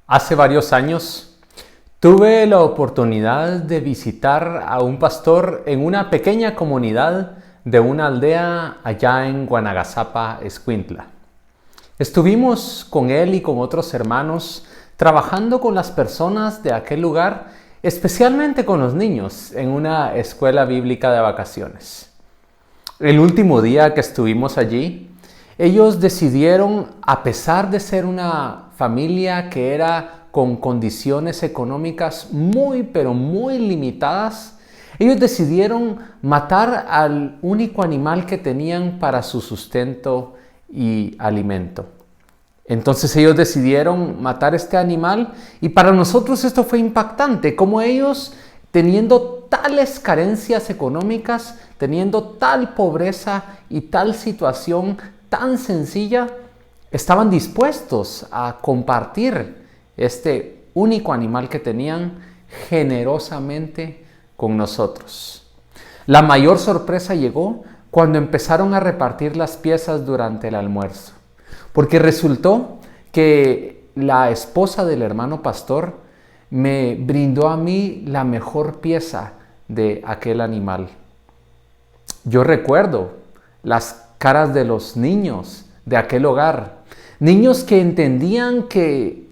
Hace varios años tuve la oportunidad de visitar a un pastor en una pequeña comunidad de una aldea allá en Guanagasapa, Escuintla. Estuvimos con él y con otros hermanos trabajando con las personas de aquel lugar, especialmente con los niños, en una escuela bíblica de vacaciones. El último día que estuvimos allí, ellos decidieron, a pesar de ser una familia que era con condiciones económicas pero muy limitadas, ellos decidieron matar al único animal que tenían para su sustento y alimento. Entonces ellos decidieron matar este animal y para nosotros esto fue impactante, como ellos, teniendo tales carencias económicas, teniendo tal pobreza y tal situación tan sencilla, estaban dispuestos a compartir este único animal que tenían generosamente con nosotros. La mayor sorpresa llegó cuando empezaron a repartir las piezas durante el almuerzo, porque resultó que la esposa del hermano pastor me brindó a mí la mejor pieza de aquel animal. Yo recuerdo las caras de los niños de aquel hogar, niños que entendían que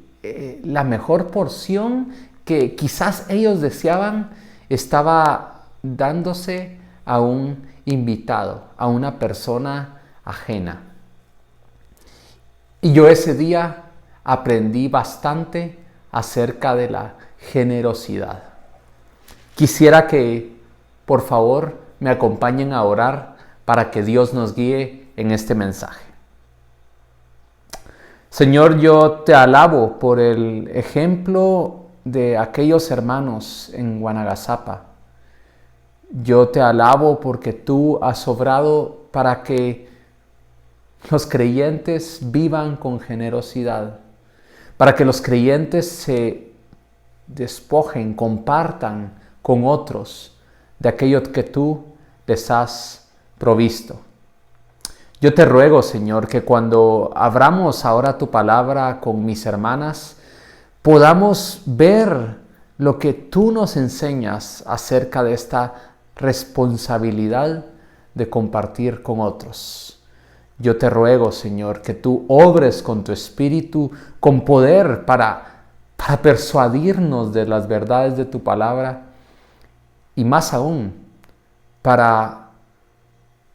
la mejor porción que quizás ellos deseaban estaba dándose a un invitado, a una persona ajena. Y yo ese día aprendí bastante acerca de la generosidad. Quisiera que, por favor, me acompañen a orar para que Dios nos guíe en este mensaje. Señor, yo te alabo por el ejemplo de aquellos hermanos en Guanagasapa. Yo te alabo porque tú has obrado para que los creyentes vivan con generosidad, para que los creyentes se despojen, compartan con otros de aquello que tú les has provisto. Yo te ruego, Señor, que cuando abramos ahora tu palabra con mis hermanas, podamos ver lo que tú nos enseñas acerca de esta responsabilidad de compartir con otros. Yo te ruego, Señor, que tú obres con tu espíritu, con poder para persuadirnos de las verdades de tu palabra y más aún para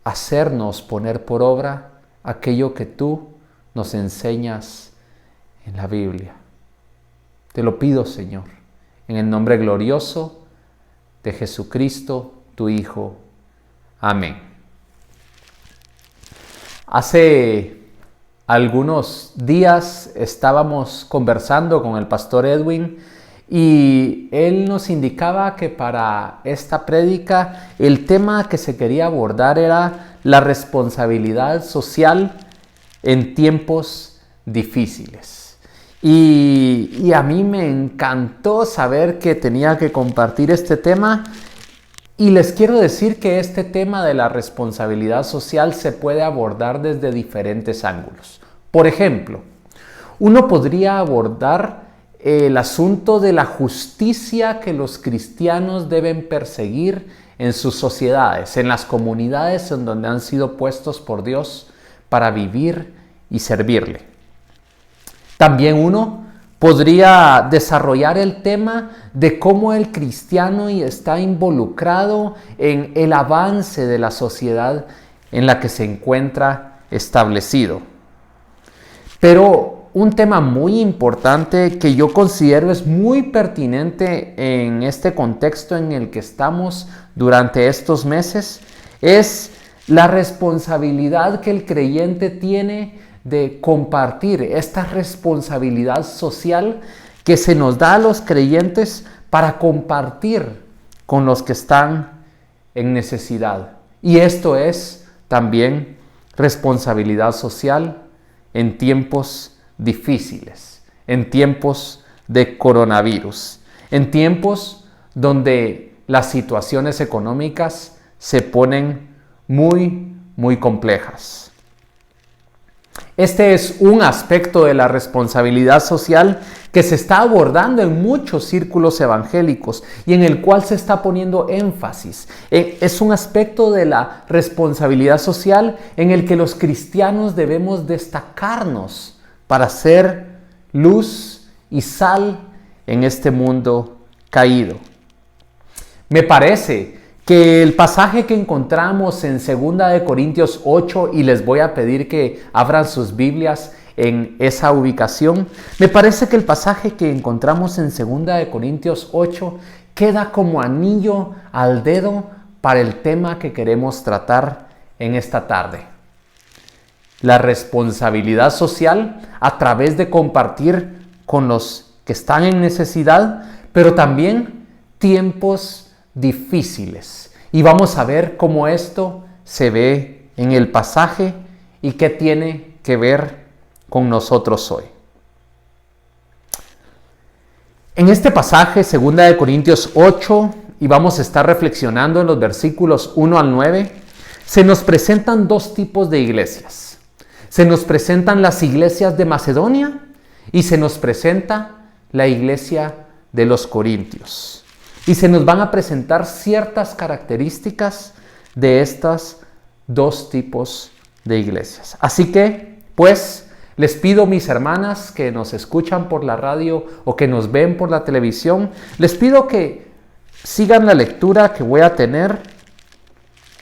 hacernos poner por obra aquello que tú nos enseñas en la Biblia. Te lo pido, Señor, en el nombre glorioso de Jesucristo, tu Hijo. Amén. Hace algunos días estábamos conversando con el pastor Edwin y él nos indicaba que para esta prédica el tema que se quería abordar era la responsabilidad social en tiempos difíciles. Y a mí me encantó saber que tenía que compartir este tema. Y les quiero decir que este tema de la responsabilidad social se puede abordar desde diferentes ángulos. Por ejemplo, uno podría abordar el asunto de la justicia que los cristianos deben perseguir en sus sociedades, en las comunidades en donde han sido puestos por Dios para vivir y servirle. También uno podría desarrollar el tema de cómo el cristiano está involucrado en el avance de la sociedad en la que se encuentra establecido. Pero un tema muy importante que yo considero es muy pertinente en este contexto en el que estamos durante estos meses es la responsabilidad que el creyente tiene de compartir, esta responsabilidad social que se nos da a los creyentes para compartir con los que están en necesidad. Y esto es también responsabilidad social en tiempos difíciles, en tiempos de coronavirus, en tiempos donde las situaciones económicas se ponen muy complejas. Este es un aspecto de la responsabilidad social que se está abordando en muchos círculos evangélicos y en el cual se está poniendo énfasis. Es un aspecto de la responsabilidad social en el que los cristianos debemos destacarnos para ser luz y sal en este mundo caído. Me parece que el pasaje que encontramos en 2 Corintios 8, y les voy a pedir que abran sus Biblias en esa ubicación, me parece que el pasaje que encontramos en 2 Corintios 8 queda como anillo al dedo para el tema que queremos tratar en esta tarde. La responsabilidad social a través de compartir con los que están en necesidad, pero también tiempos difíciles. Y vamos a ver cómo esto se ve en el pasaje y qué tiene que ver con nosotros hoy. En este pasaje, 2 Corintios 8, y vamos a estar reflexionando en los versículos 1 al 9, se nos presentan dos tipos de iglesias. Se nos presentan las iglesias de Macedonia y se nos presenta la iglesia de los Corintios. Y se nos van a presentar ciertas características de estas dos tipos de iglesias. Así que, pues, les pido, mis hermanas que nos escuchan por la radio o que nos ven por la televisión, les pido que sigan la lectura que voy a tener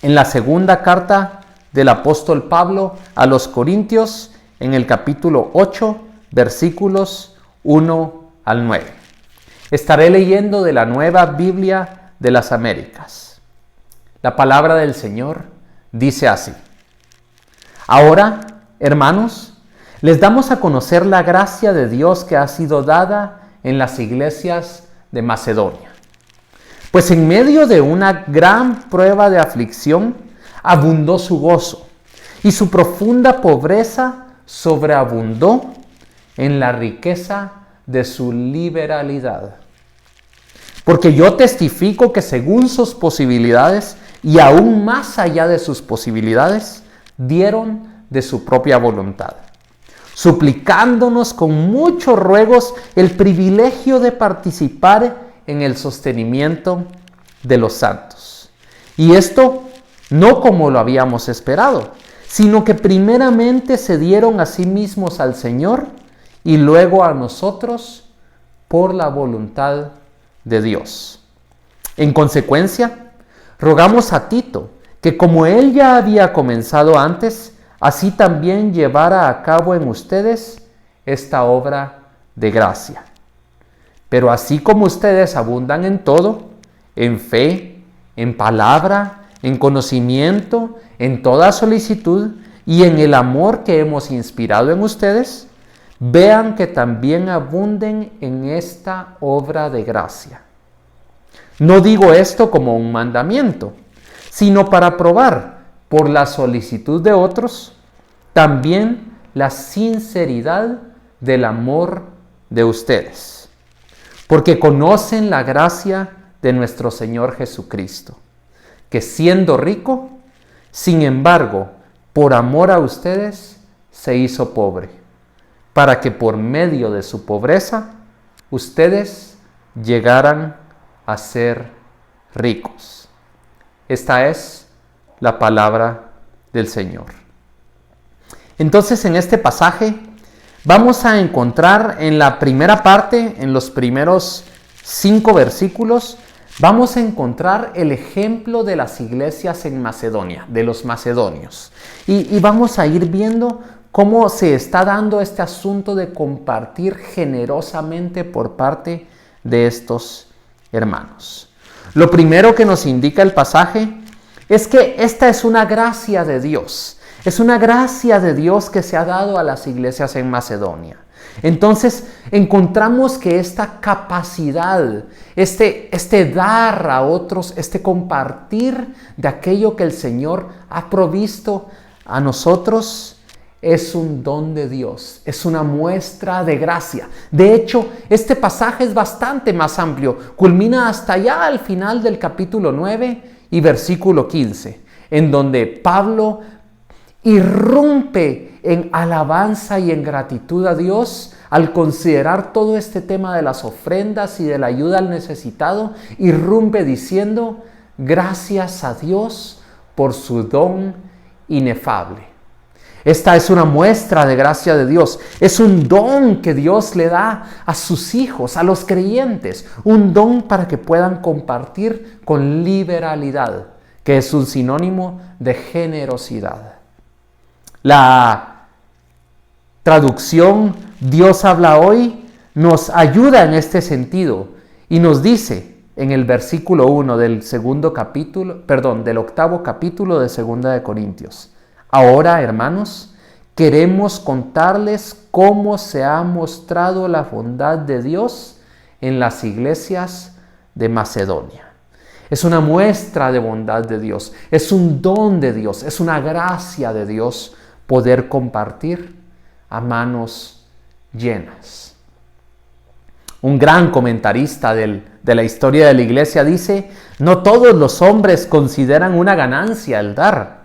en la segunda carta del apóstol Pablo a los Corintios, en el capítulo 8, versículos 1 al 9. Estaré leyendo de la Nueva Biblia de las Américas. La palabra del Señor dice así: Ahora, hermanos, les damos a conocer la gracia de Dios que ha sido dada en las iglesias de Macedonia. Pues en medio de una gran prueba de aflicción, abundó su gozo, y su profunda pobreza sobreabundó en la riqueza de su liberalidad. Porque yo testifico que según sus posibilidades y aún más allá de sus posibilidades, dieron de su propia voluntad, suplicándonos con muchos ruegos el privilegio de participar en el sostenimiento de los santos. Y esto no como lo habíamos esperado, sino que primeramente se dieron a sí mismos al Señor y luego a nosotros por la voluntad de Dios. En consecuencia, rogamos a Tito que como él ya había comenzado antes, así también llevara a cabo en ustedes esta obra de gracia. Pero así como ustedes abundan en todo, en fe, en palabra, en conocimiento, en toda solicitud y en el amor que hemos inspirado en ustedes, vean que también abunden en esta obra de gracia. No digo esto como un mandamiento, sino para probar por la solicitud de otros también la sinceridad del amor de ustedes, porque conocen la gracia de nuestro Señor Jesucristo, que siendo rico, sin embargo, por amor a ustedes, se hizo pobre, para que por medio de su pobreza, ustedes llegaran a ser ricos. Esta es la palabra del Señor. Entonces, en este pasaje vamos a encontrar en la primera parte, en los primeros 5 versículos, vamos a encontrar el ejemplo de las iglesias en Macedonia, de los macedonios. Y vamos a ir viendo cómo se está dando este asunto de compartir generosamente por parte de estos hermanos. Lo primero que nos indica el pasaje es que esta es una gracia de Dios. Es una gracia de Dios que se ha dado a las iglesias en Macedonia. Entonces encontramos que esta capacidad, este dar a otros, este compartir de aquello que el Señor ha provisto a nosotros, es un don de Dios, es una muestra de gracia. De hecho, este pasaje es bastante más amplio, culmina hasta allá al final del capítulo 9 y versículo 15, en donde Pablo irrumpe en alabanza y en gratitud a Dios al considerar todo este tema de las ofrendas y de la ayuda al necesitado. Irrumpe diciendo: gracias a Dios por su don inefable. Esta es una muestra de gracia de Dios. Es un don que Dios le da a sus hijos, a los creyentes. Un don para que puedan compartir con liberalidad, que es un sinónimo de generosidad. La traducción Dios habla hoy nos ayuda en este sentido y nos dice en el versículo 1 del octavo capítulo de 2 de Corintios: ahora, hermanos, queremos contarles cómo se ha mostrado la bondad de Dios en las iglesias de Macedonia. Es una muestra de bondad de Dios, es un don de Dios, es una gracia de Dios poder compartir a manos llenas. Un gran comentarista de la historia de la iglesia dice: no todos los hombres consideran una ganancia el dar,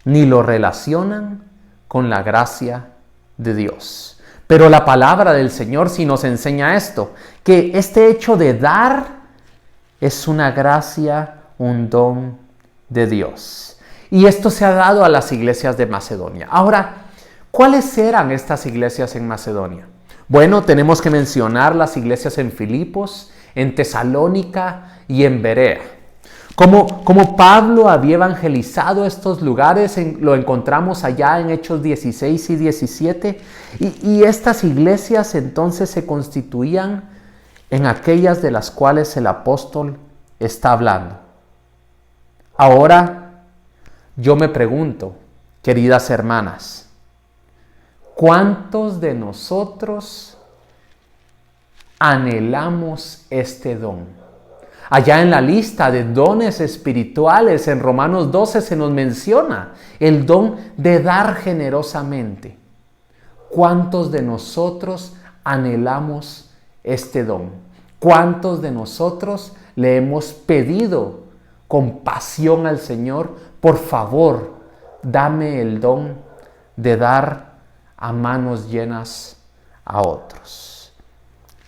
ni lo relacionan con la gracia de Dios. Pero la palabra del Señor sí nos enseña esto, que este hecho de dar es una gracia, un don de Dios. Y esto se ha dado a las iglesias de Macedonia. Ahora, ¿cuáles eran estas iglesias en Macedonia? Bueno, tenemos que mencionar las iglesias en Filipos, en Tesalónica y en Berea. Como Pablo había evangelizado estos lugares, lo encontramos allá en Hechos 16 y 17, y estas iglesias entonces se constituían en aquellas de las cuales el apóstol está hablando. Ahora, yo me pregunto, queridas hermanas, ¿cuántos de nosotros anhelamos este don? Allá en la lista de dones espirituales, en Romanos 12 se nos menciona el don de dar generosamente. ¿Cuántos de nosotros anhelamos este don? ¿Cuántos de nosotros le hemos pedido con pasión al Señor: por favor, dame el don de dar a manos llenas a otros?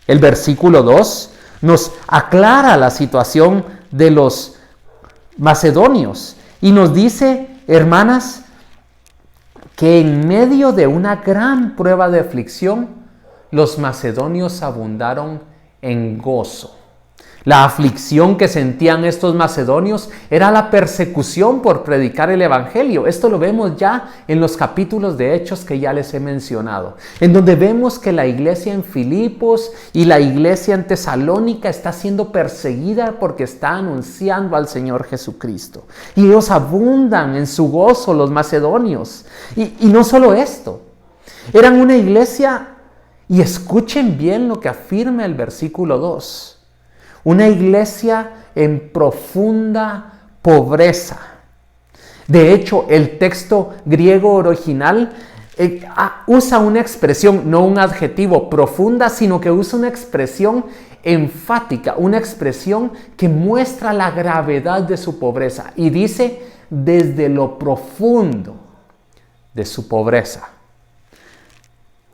El versículo 2 nos aclara la situación de los macedonios y nos dice, hermanas, que en medio de una gran prueba de aflicción, los macedonios abundaron en gozo. La aflicción que sentían estos macedonios era la persecución por predicar el evangelio. Esto lo vemos ya en los capítulos de Hechos que ya les he mencionado, en donde vemos que la iglesia en Filipos y la iglesia en Tesalónica está siendo perseguida porque está anunciando al Señor Jesucristo. Y ellos abundan en su gozo, los macedonios. Y no solo esto, eran una iglesia, y escuchen bien lo que afirma el versículo 2, una iglesia en profunda pobreza. De hecho, el texto griego original usa una expresión, no un adjetivo profunda, sino que usa una expresión enfática, una expresión que muestra la gravedad de su pobreza. Y dice, desde lo profundo de su pobreza.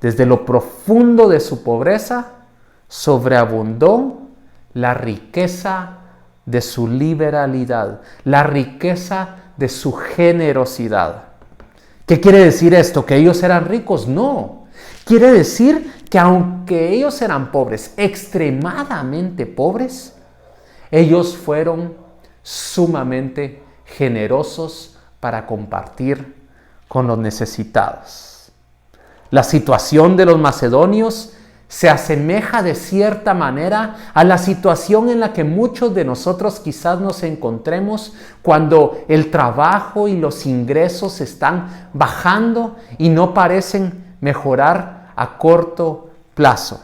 Desde lo profundo de su pobreza, sobreabundó la riqueza de su liberalidad, la riqueza de su generosidad. ¿Qué quiere decir esto? ¿Que ellos eran ricos? No. Quiere decir que aunque ellos eran pobres, extremadamente pobres, ellos fueron sumamente generosos para compartir con los necesitados. La situación de los macedonios se asemeja de cierta manera a la situación en la que muchos de nosotros quizás nos encontremos cuando el trabajo y los ingresos están bajando y no parecen mejorar a corto plazo.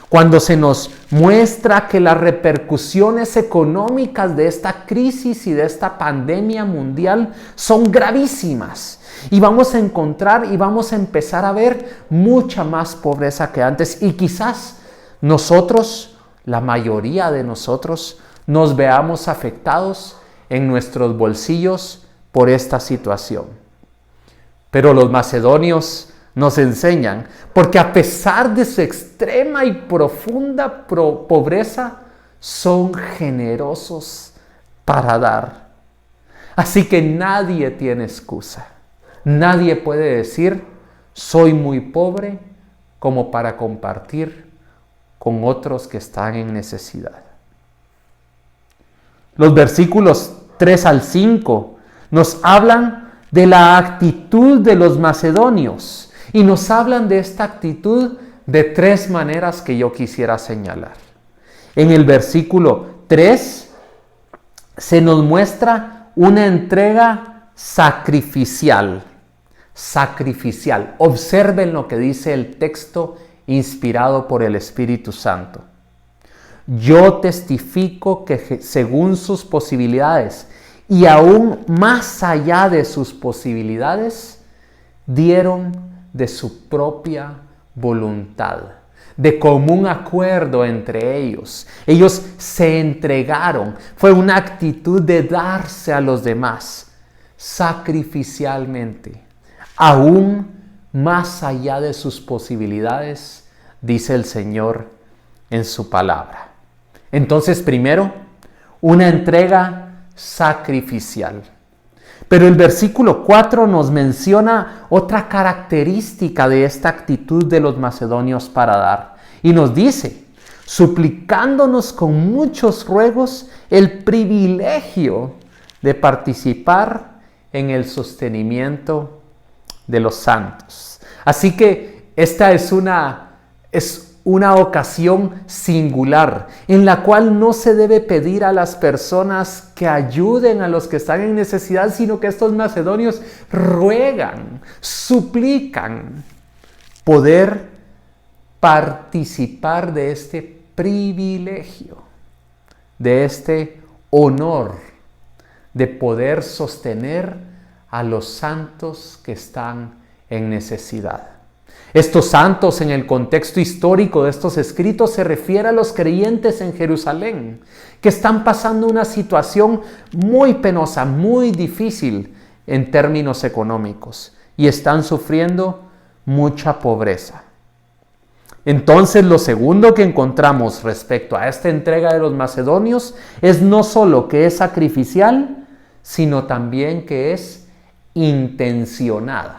Cuando se nos muestra que las repercusiones económicas de esta crisis y de esta pandemia mundial son gravísimas. Y vamos a encontrar y vamos a empezar a ver mucha más pobreza que antes. Y quizás nosotros, la mayoría de nosotros, nos veamos afectados en nuestros bolsillos por esta situación. Pero los macedonios nos enseñan, porque a pesar de su extrema y profunda pobreza, son generosos para dar. Así que nadie tiene excusa. Nadie puede decir, soy muy pobre, como para compartir con otros que están en necesidad. Los versículos 3 al 5 nos hablan de la actitud de los macedonios y nos hablan de esta actitud de 3 maneras que yo quisiera señalar. En el versículo 3 se nos muestra una entrega sacrificial. Sacrificial. Observen lo que dice el texto inspirado por el Espíritu Santo. Yo testifico que según sus posibilidades y aún más allá de sus posibilidades, dieron de su propia voluntad, de común acuerdo entre ellos. Ellos se entregaron. Fue una actitud de darse a los demás sacrificialmente, aún más allá de sus posibilidades, dice el Señor en su palabra. Entonces, primero, una entrega sacrificial. Pero el versículo 4 nos menciona otra característica de esta actitud de los macedonios para dar. Y nos dice, suplicándonos con muchos ruegos el privilegio de participar en el sostenimiento de los santos. Así que esta es una ocasión singular en la cual no se debe pedir a las personas que ayuden a los que están en necesidad, sino que estos macedonios ruegan, suplican poder participar de este privilegio, de este honor de poder sostener a los santos que están en necesidad. Estos santos, en el contexto histórico de estos escritos, se refiere a los creyentes en Jerusalén, que están pasando una situación muy penosa, muy difícil en términos económicos, y están sufriendo mucha pobreza. Entonces, lo segundo que encontramos respecto a esta entrega de los macedonios es no solo que es sacrificial, sino también que es intencionada.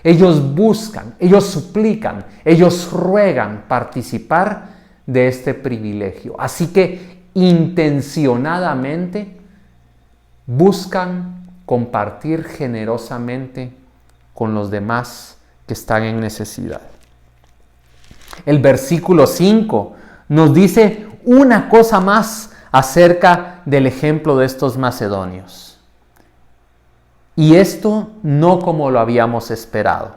Ellos buscan, ellos suplican, ellos ruegan participar de este privilegio. Así que intencionadamente buscan compartir generosamente con los demás que están en necesidad. El versículo 5 nos dice una cosa más acerca del ejemplo de estos macedonios. Y esto no como lo habíamos esperado,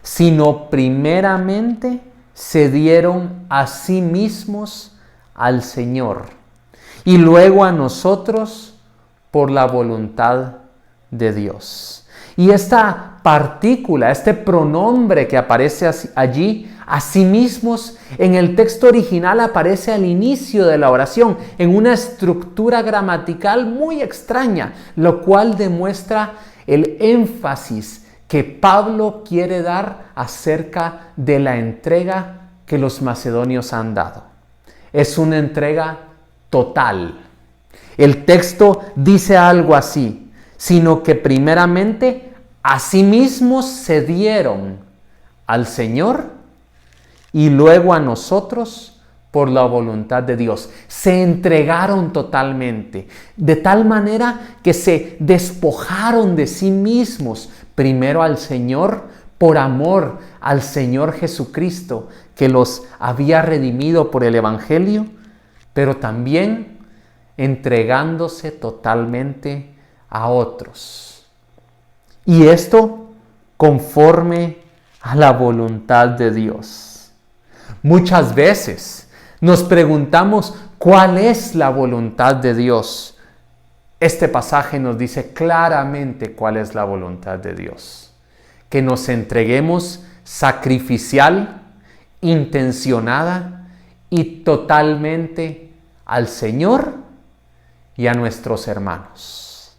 sino primeramente se dieron a sí mismos al Señor y luego a nosotros por la voluntad de Dios. Y esta partícula, este pronombre que aparece allí, a sí mismos, en el texto original aparece al inicio de la oración, en una estructura gramatical muy extraña, lo cual demuestra el énfasis que Pablo quiere dar acerca de la entrega que los macedonios han dado. Es una entrega total. El texto dice algo así, sino que primeramente a sí mismos se dieron al Señor y luego a nosotros por la voluntad de Dios. Se entregaron totalmente, de tal manera que se despojaron de sí mismos, primero al Señor, por amor al Señor Jesucristo, que los había redimido por el Evangelio, pero también entregándose totalmente a otros. Y esto conforme a la voluntad de Dios. Muchas veces nos preguntamos cuál es la voluntad de Dios. Este pasaje nos dice claramente cuál es la voluntad de Dios. Que nos entreguemos sacrificial, intencionada y totalmente al Señor y a nuestros hermanos.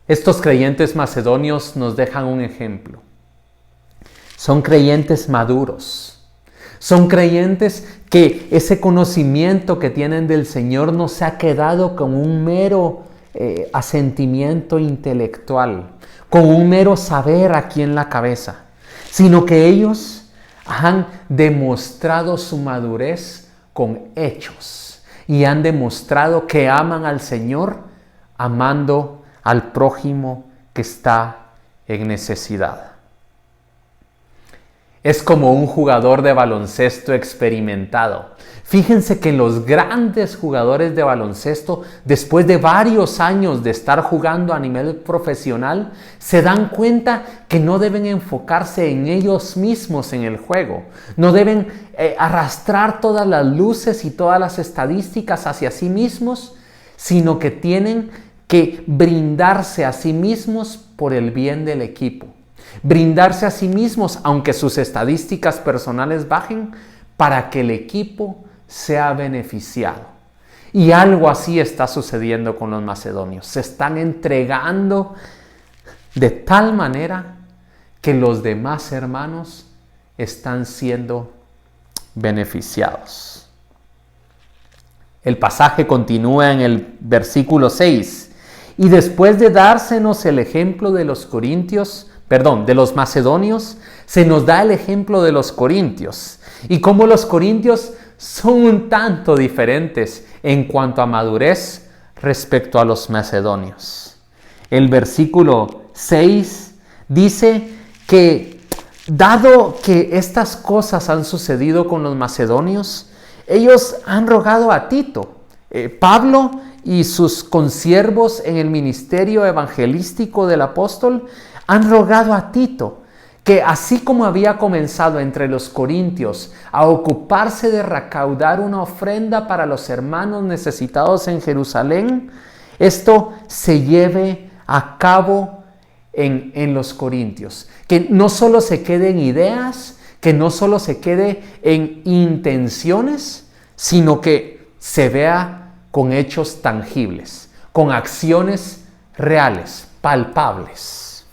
Estos creyentes macedonios nos dejan un ejemplo. Son creyentes maduros. Son creyentes que ese conocimiento que tienen del Señor no se ha quedado con un mero asentimiento intelectual, con un mero saber aquí en la cabeza, sino que ellos han demostrado su madurez con hechos y han demostrado que aman al Señor amando al prójimo que está en necesidad. Es como un jugador de baloncesto experimentado. Fíjense que los grandes jugadores de baloncesto, después de varios años de estar jugando a nivel profesional, se dan cuenta que no deben enfocarse en ellos mismos en el juego. No deben arrastrar todas las luces y todas las estadísticas hacia sí mismos, sino que tienen que brindarse a sí mismos por el bien del equipo. Brindarse a sí mismos, aunque sus estadísticas personales bajen, para que el equipo sea beneficiado. Y algo así está sucediendo con los macedonios. Se están entregando de tal manera que los demás hermanos están siendo beneficiados. El pasaje continúa en el versículo 6. Y después de dársenos el ejemplo de los macedonios, se nos da el ejemplo de los corintios. Y como los corintios son un tanto diferentes en cuanto a madurez respecto a los macedonios. El versículo 6 dice que, dado que estas cosas han sucedido con los macedonios, ellos han rogado a Tito. Pablo y sus consiervos en el ministerio evangelístico del apóstol han rogado a Tito que, así como había comenzado entre los corintios a ocuparse de recaudar una ofrenda para los hermanos necesitados en Jerusalén, esto se lleve a cabo en los corintios. Que no solo se quede en ideas, que no solo se quede en intenciones, sino que se vea con hechos tangibles, con acciones reales, palpables.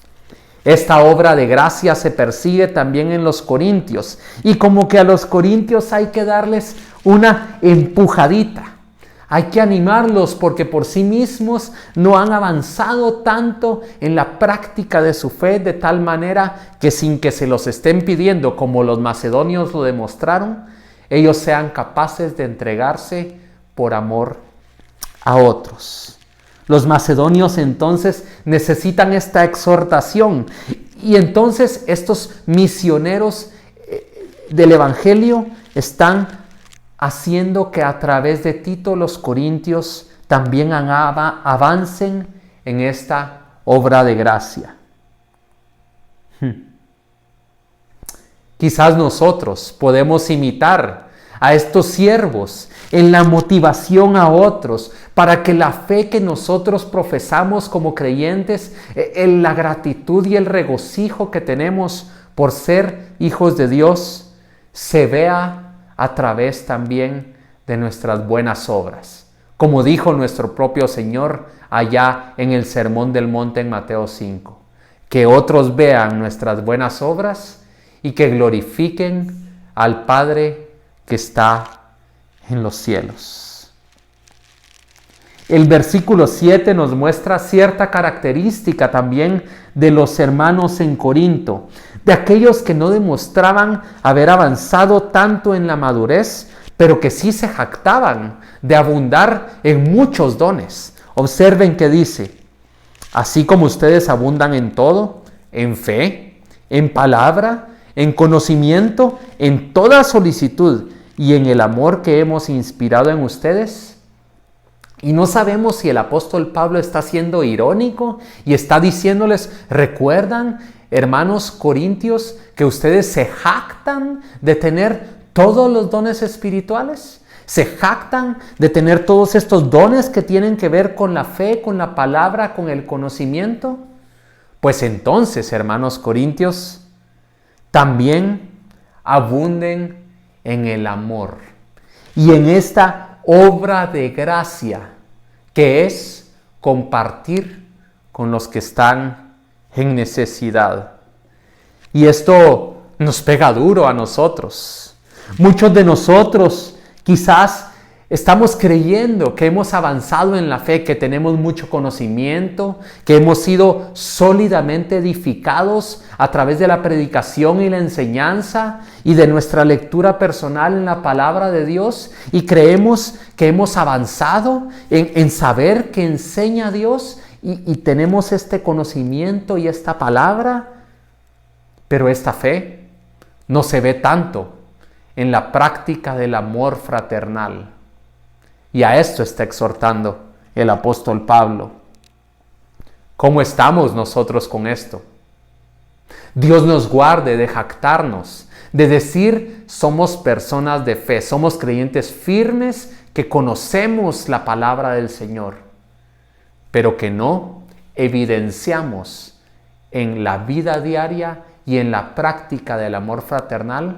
Esta obra de gracia se persigue también en los corintios, y como que a los corintios hay que darles una empujadita. Hay que animarlos porque por sí mismos no han avanzado tanto en la práctica de su fe, de tal manera que sin que se los estén pidiendo, como los macedonios lo demostraron, ellos sean capaces de entregarse por amor a otros. Los macedonios entonces necesitan esta exhortación, y entonces estos misioneros del evangelio están haciendo que a través de Tito los corintios también avancen en esta obra de gracia. Quizás nosotros podemos imitar a estos siervos en la motivación a otros para que la fe que nosotros profesamos como creyentes, en la gratitud y el regocijo que tenemos por ser hijos de Dios, se vea a través también de nuestras buenas obras. Como dijo nuestro propio Señor allá en el Sermón del Monte en Mateo 5, que otros vean nuestras buenas obras y que glorifiquen al Padre que está en los cielos. El versículo 7 nos muestra cierta característica también de los hermanos en Corinto, de aquellos que no demostraban haber avanzado tanto en la madurez, pero que sí se jactaban de abundar en muchos dones. Observen que dice: así como ustedes abundan en todo, en fe, en palabra, en conocimiento, en toda solicitud y en el amor que hemos inspirado en ustedes. Y no sabemos si el apóstol Pablo está siendo irónico y está diciéndoles: ¿recuerdan, hermanos corintios, que ustedes se jactan de tener todos los dones espirituales? ¿Se jactan de tener todos estos dones que tienen que ver con la fe, con la palabra, con el conocimiento? Pues entonces, hermanos corintios, también abunden en el amor y en esta obra de gracia que es compartir con los que están en necesidad. Y esto nos pega duro a nosotros. Muchos de nosotros quizás estamos creyendo que hemos avanzado en la fe, que tenemos mucho conocimiento, que hemos sido sólidamente edificados a través de la predicación y la enseñanza y de nuestra lectura personal en la palabra de Dios, y creemos que hemos avanzado en saber qué enseña Dios y tenemos este conocimiento y esta palabra, pero esta fe no se ve tanto en la práctica del amor fraternal. Y a esto está exhortando el apóstol Pablo. ¿Cómo estamos nosotros con esto? Dios nos guarde de jactarnos, de decir somos personas de fe, somos creyentes firmes que conocemos la palabra del Señor, pero que no evidenciamos en la vida diaria y en la práctica del amor fraternal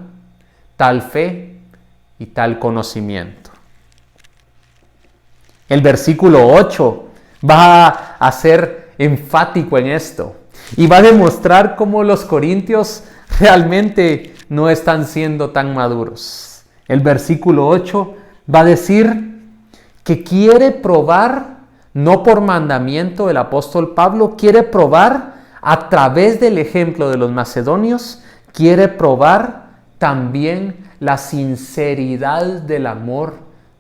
tal fe y tal conocimiento. El versículo 8 va a ser enfático en esto y va a demostrar cómo los corintios realmente no están siendo tan maduros. El versículo 8 va a decir que quiere probar, no por mandamiento el apóstol Pablo, quiere probar a través del ejemplo de los macedonios, quiere probar también la sinceridad del amor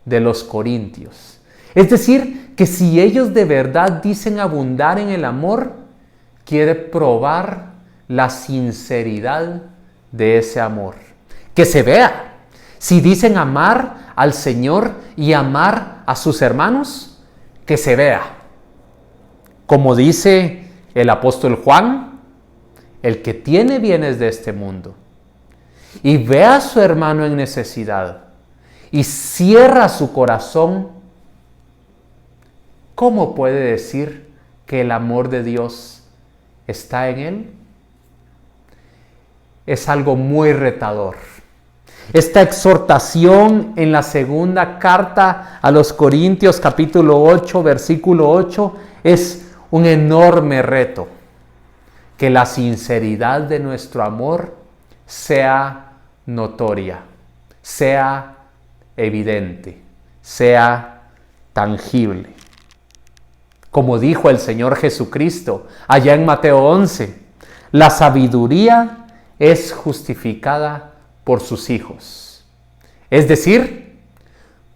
de los corintios. Es decir, que si ellos de verdad dicen abundar en el amor, quiere probar la sinceridad de ese amor. Que se vea. Si dicen amar al Señor y amar a sus hermanos, que se vea. Como dice el apóstol Juan, el que tiene bienes de este mundo y ve a su hermano en necesidad y cierra su corazón, ¿cómo puede decir que el amor de Dios está en él? Es algo muy retador. Esta exhortación en la segunda carta a los Corintios, capítulo 8, versículo 8, es un enorme reto. Que la sinceridad de nuestro amor sea notoria, sea evidente, sea tangible. Como dijo el Señor Jesucristo allá en Mateo 11, la sabiduría es justificada por sus hijos. Es decir,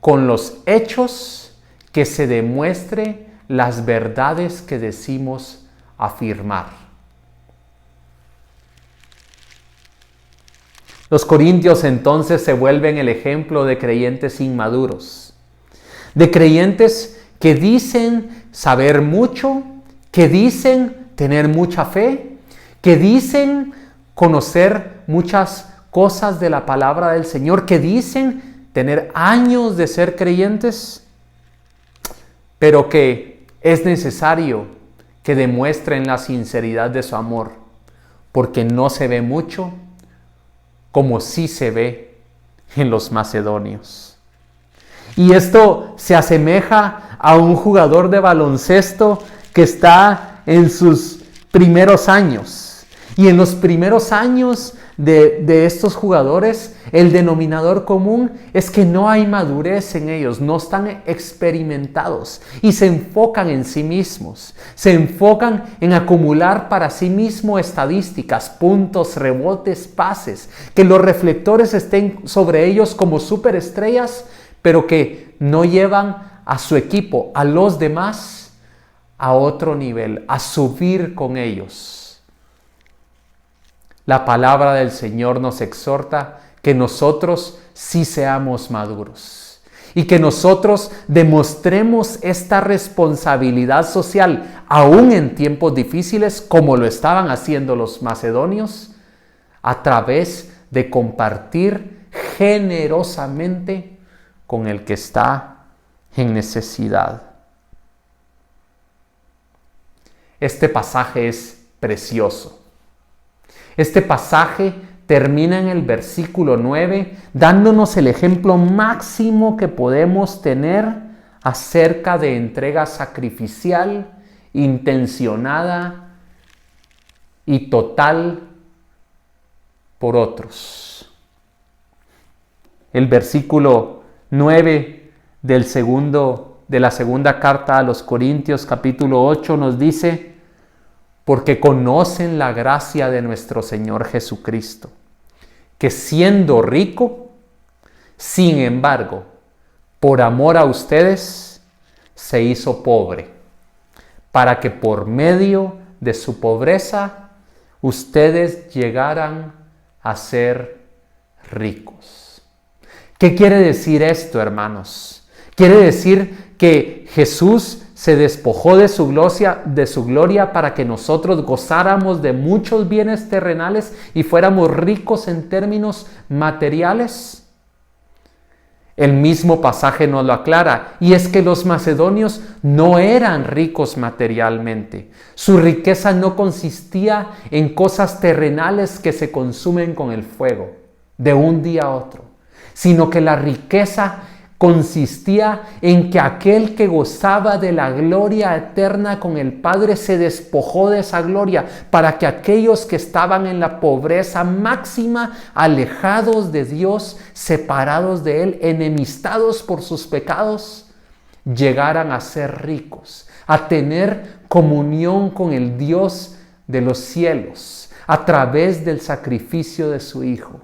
con los hechos que se demuestre las verdades que decimos afirmar. Los corintios entonces se vuelven el ejemplo de creyentes inmaduros, de creyentes que dicen saber mucho, que dicen tener mucha fe, que dicen conocer muchas cosas de la palabra del Señor, que dicen tener años de ser creyentes, pero que es necesario que demuestren la sinceridad de su amor, porque no se ve mucho como sí se ve en los macedonios. Y esto se asemeja a un jugador de baloncesto que está en sus primeros años. Y en los primeros años de estos jugadores, el denominador común es que no hay madurez en ellos, no están experimentados y se enfocan en sí mismos. Se enfocan en acumular para sí mismos estadísticas, puntos, rebotes, pases, que los reflectores estén sobre ellos como superestrellas, pero que no llevan a su equipo, a los demás, a otro nivel, a subir con ellos. La palabra del Señor nos exhorta que nosotros sí seamos maduros y que nosotros demostremos esta responsabilidad social, aún en tiempos difíciles, como lo estaban haciendo los macedonios, a través de compartir generosamente con el que está en necesidad. Este pasaje es precioso. Este pasaje termina en el versículo 9, dándonos el ejemplo máximo que podemos tener acerca de entrega sacrificial intencionada y total por otros. El versículo 9 de la segunda carta a los Corintios, capítulo 8, nos dice: porque conocen la gracia de nuestro Señor Jesucristo, que siendo rico, sin embargo, por amor a ustedes, se hizo pobre, para que por medio de su pobreza, ustedes llegaran a ser ricos. ¿Qué quiere decir esto, hermanos? Quiere decir que Jesús se despojó de su gloria para que nosotros gozáramos de muchos bienes terrenales y fuéramos ricos en términos materiales. El mismo pasaje nos lo aclara, y es que los macedonios no eran ricos materialmente. Su riqueza no consistía en cosas terrenales que se consumen con el fuego de un día a otro, sino que la riqueza consistía en que aquel que gozaba de la gloria eterna con el Padre se despojó de esa gloria para que aquellos que estaban en la pobreza máxima, alejados de Dios, separados de Él, enemistados por sus pecados, llegaran a ser ricos, a tener comunión con el Dios de los cielos a través del sacrificio de su Hijo.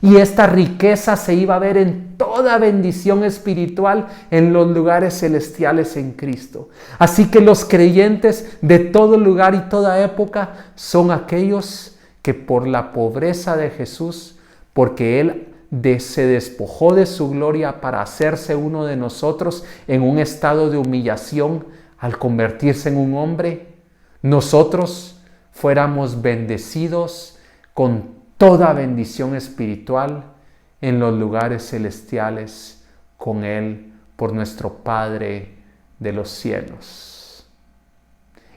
Y esta riqueza se iba a ver en toda bendición espiritual en los lugares celestiales en Cristo. Así que los creyentes de todo lugar y toda época son aquellos que por la pobreza de Jesús, porque Él se despojó de su gloria para hacerse uno de nosotros en un estado de humillación al convertirse en un hombre, nosotros fuéramos bendecidos con toda bendición espiritual en los lugares celestiales con Él por nuestro Padre de los cielos.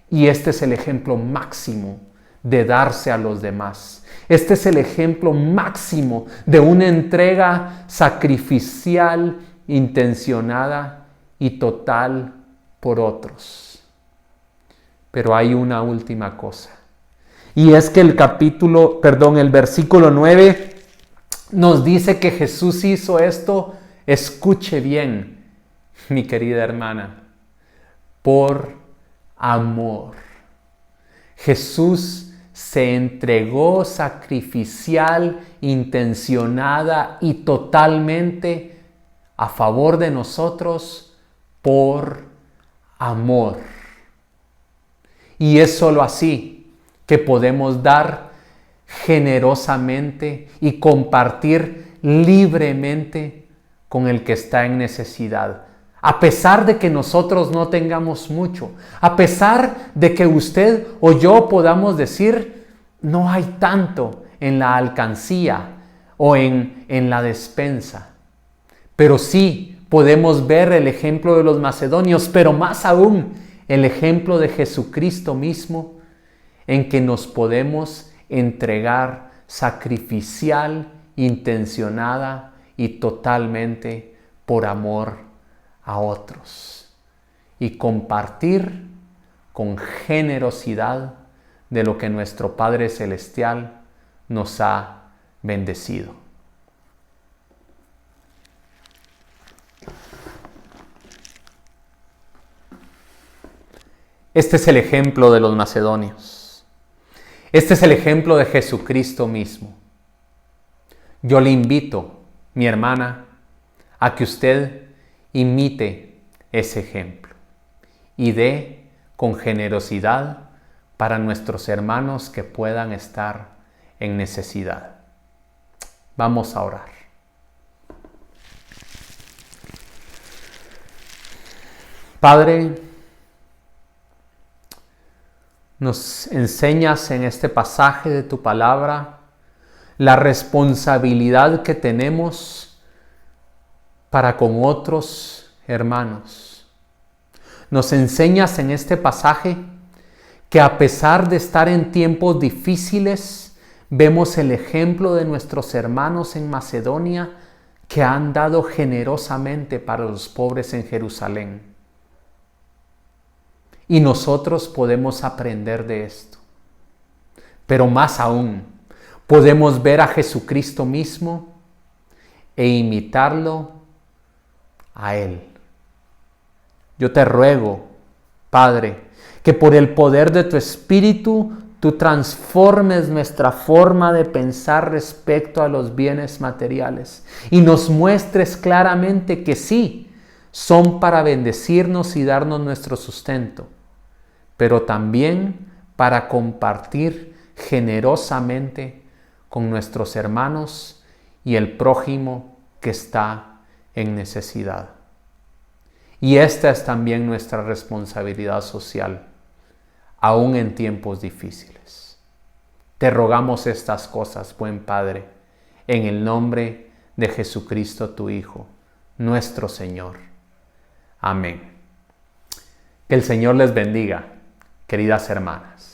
Y este es el ejemplo máximo de darse a los demás. Este es el ejemplo máximo de una entrega sacrificial, intencionada y total por otros. Pero hay una última cosa. Y es que el versículo 9 nos dice que Jesús hizo esto, escuche bien, mi querida hermana, por amor. Jesús se entregó sacrificial, intencionada y totalmente a favor de nosotros por amor. Y es solo así que podemos dar generosamente y compartir libremente con el que está en necesidad. A pesar de que nosotros no tengamos mucho, a pesar de que usted o yo podamos decir, no hay tanto en la alcancía o en la despensa. Pero sí podemos ver el ejemplo de los macedonios, pero más aún el ejemplo de Jesucristo mismo, en que nos podemos entregar sacrificial, intencionada y totalmente por amor a otros y compartir con generosidad de lo que nuestro Padre Celestial nos ha bendecido. Este es el ejemplo de los macedonios. Este es el ejemplo de Jesucristo mismo. Yo le invito, mi hermana, a que usted imite ese ejemplo y dé con generosidad para nuestros hermanos que puedan estar en necesidad. Vamos a orar. Padre, nos enseñas en este pasaje de tu palabra la responsabilidad que tenemos para con otros hermanos. Nos enseñas en este pasaje que a pesar de estar en tiempos difíciles, vemos el ejemplo de nuestros hermanos en Macedonia que han dado generosamente para los pobres en Jerusalén. Y nosotros podemos aprender de esto. Pero más aún, podemos ver a Jesucristo mismo e imitarlo a Él. Yo te ruego, Padre, que por el poder de tu Espíritu tú transformes nuestra forma de pensar respecto a los bienes materiales y nos muestres claramente que sí, son para bendecirnos y darnos nuestro sustento, pero también para compartir generosamente con nuestros hermanos y el prójimo que está en necesidad. Y esta es también nuestra responsabilidad social, aún en tiempos difíciles. Te rogamos estas cosas, buen Padre, en el nombre de Jesucristo tu Hijo, nuestro Señor. Amén. Que el Señor les bendiga, queridas hermanas.